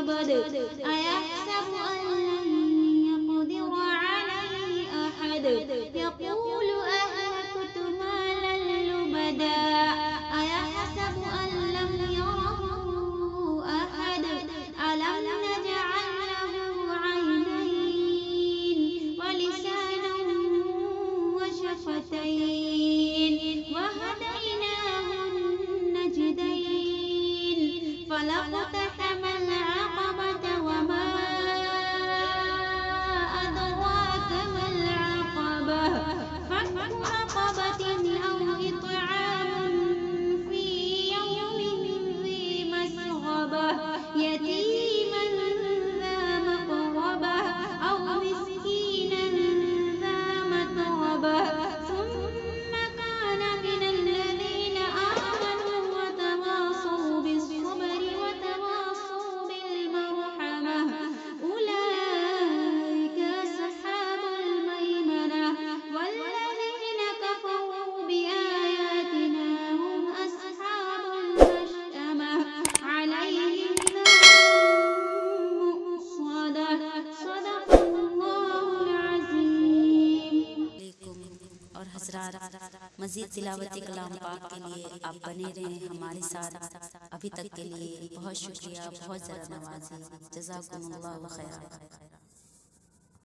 زبد أيحسب أن لن يقدر عليه أحد يقول أهلكت مالا لبدا أيحسب أن لم يره أحد ألم نجعل له عينين ولسانا وشفتين وهديناه النجدين فلاقتحم العقبة وما أدراك ما العقبة فك رقبة أو إطعام في يوم ذي مسغبة يتيما ذا مقربة أو مسكينا ذا متربة ثم كان من الذين آمنوا وتواصوا بالصبر وتواصوا بالمرحمة أولئك أصحاب الميمنة والذين كفروا بآياتنا هم أصحاب المشأمة عليهم نار مؤصدة صدق الله العظيم। और हजरात मज़ीद तिलावत कलाम पाक के लिए आप बने रहें हमारे साथ। अभी तक के लिए बहुत शुक्रिया, बहुत ज़रा नवाज़ी। जज़ाकुमुल्लाहु खैर।